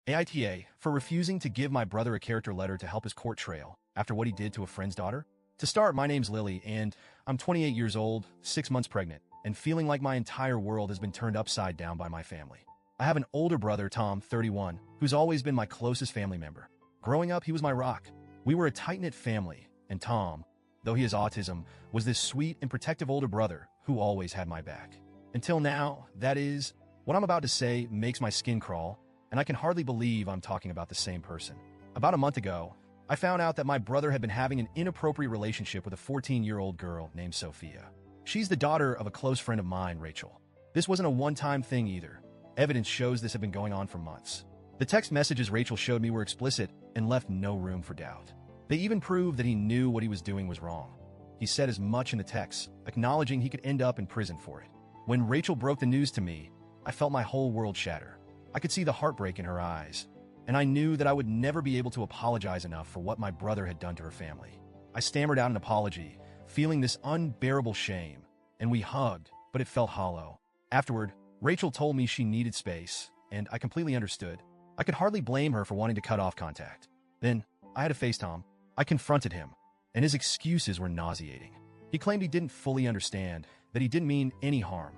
AITA for refusing to give my brother a character letter to help his court trail after what he did to a friend's daughter. To start, my name's Lily, and I'm 28 years old, 6 months pregnant, and feeling like my entire world has been turned upside down by my family. I have an older brother, Tom, 31, who's always been my closest family member. Growing up, he was my rock. We were a tight-knit family, and Tom, though he has autism, was this sweet and protective older brother who always had my back. Until now, that is, what I'm about to say makes my skin crawl, and I can hardly believe I'm talking about the same person. About a month ago, I found out that my brother had been having an inappropriate relationship with a 14-year-old girl named Sophia. She's the daughter of a close friend of mine, Rachel. This wasn't a one-time thing either. Evidence shows this had been going on for months. The text messages Rachel showed me were explicit and left no room for doubt. They even proved that he knew what he was doing was wrong. He said as much in the text, acknowledging he could end up in prison for it. When Rachel broke the news to me, I felt my whole world shatter. I could see the heartbreak in her eyes, and I knew that I would never be able to apologize enough for what my brother had done to her family. I stammered out an apology, feeling this unbearable shame, and we hugged, but it felt hollow. Afterward, Rachel told me she needed space, and I completely understood. I could hardly blame her for wanting to cut off contact. Then, I had to face Tom. I confronted him, and his excuses were nauseating. He claimed he didn't fully understand, that he didn't mean any harm,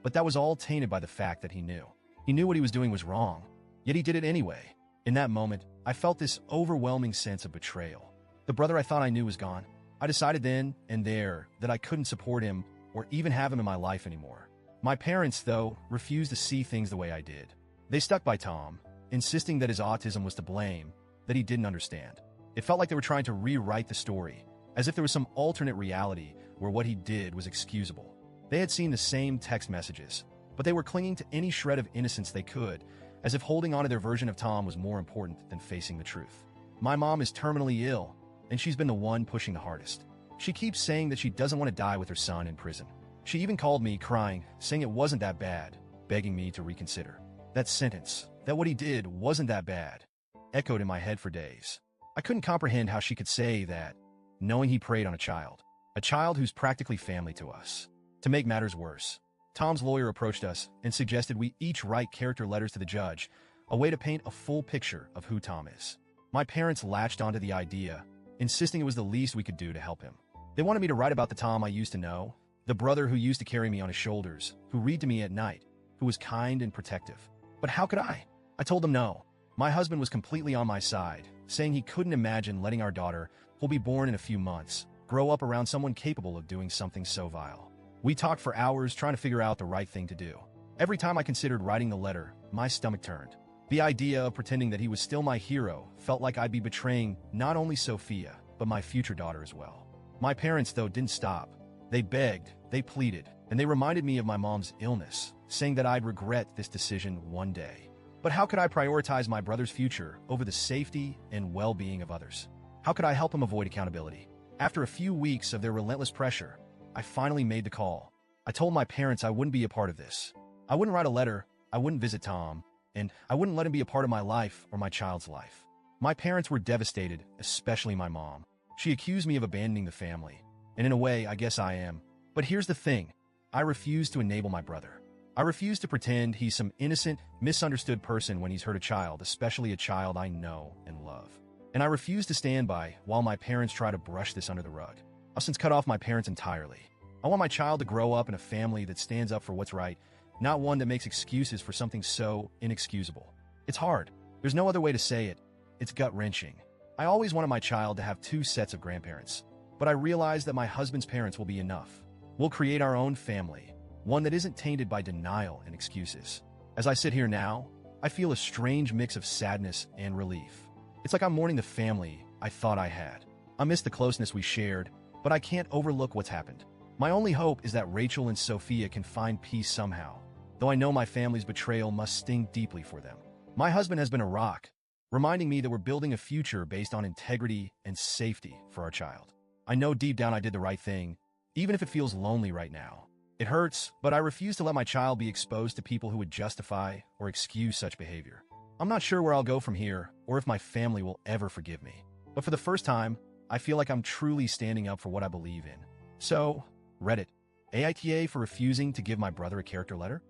but that was all tainted by the fact that he knew. He knew what he was doing was wrong, yet he did it anyway. In that moment, I felt this overwhelming sense of betrayal. The brother I thought I knew was gone. I decided then and there that I couldn't support him or even have him in my life anymore. My parents, though, refused to see things the way I did. They stuck by Tom, insisting that his autism was to blame, that he didn't understand. It felt like they were trying to rewrite the story, as if there was some alternate reality where what he did was excusable. They had seen the same text messages, but they were clinging to any shred of innocence they could, as if holding on to their version of Tom was more important than facing the truth. My mom is terminally ill, and she's been the one pushing the hardest. She keeps saying that she doesn't want to die with her son in prison. She even called me, crying, saying it wasn't that bad, begging me to reconsider. That sentence, that what he did wasn't that bad, echoed in my head for days. I couldn't comprehend how she could say that, knowing he preyed on a child who's practically family to us. To make matters worse, Tom's lawyer approached us and suggested we each write character letters to the judge, a way to paint a full picture of who Tom is. My parents latched onto the idea, insisting it was the least we could do to help him. They wanted me to write about the Tom I used to know, the brother who used to carry me on his shoulders, who read to me at night, who was kind and protective. But how could I? I told them no. My husband was completely on my side, saying he couldn't imagine letting our daughter, who'll be born in a few months, grow up around someone capable of doing something so vile. We talked for hours trying to figure out the right thing to do. Every time I considered writing the letter, my stomach turned. The idea of pretending that he was still my hero felt like I'd be betraying not only Sophia, but my future daughter as well. My parents, though, didn't stop. They begged, they pleaded, and they reminded me of my mom's illness, saying that I'd regret this decision one day. But how could I prioritize my brother's future over the safety and well-being of others? How could I help him avoid accountability? After a few weeks of their relentless pressure, I finally made the call. I told my parents I wouldn't be a part of this. I wouldn't write a letter, I wouldn't visit Tom, and I wouldn't let him be a part of my life or my child's life. My parents were devastated, especially my mom. She accused me of abandoning the family, and in a way, I guess I am. But here's the thing. I refuse to enable my brother. I refuse to pretend he's some innocent, misunderstood person when he's hurt a child, especially a child I know and love. And I refuse to stand by while my parents try to brush this under the rug. I've since cut off my parents entirely. I want my child to grow up in a family that stands up for what's right, not one that makes excuses for something so inexcusable. It's hard. There's no other way to say it. It's gut-wrenching. I always wanted my child to have 2 sets of grandparents, but I realized that my husband's parents will be enough. We'll create our own family, one that isn't tainted by denial and excuses. As I sit here now, I feel a strange mix of sadness and relief. It's like I'm mourning the family I thought I had. I miss the closeness we shared, but I can't overlook what's happened. My only hope is that Rachel and Sophia can find peace somehow, though I know my family's betrayal must sting deeply for them. My husband has been a rock, reminding me that we're building a future based on integrity and safety for our child. I know deep down I did the right thing, even if it feels lonely right now. It hurts, but I refuse to let my child be exposed to people who would justify or excuse such behavior. I'm not sure where I'll go from here, or if my family will ever forgive me. But for the first time, I feel like I'm truly standing up for what I believe in. So, Reddit, AITA for refusing to give my brother a character letter?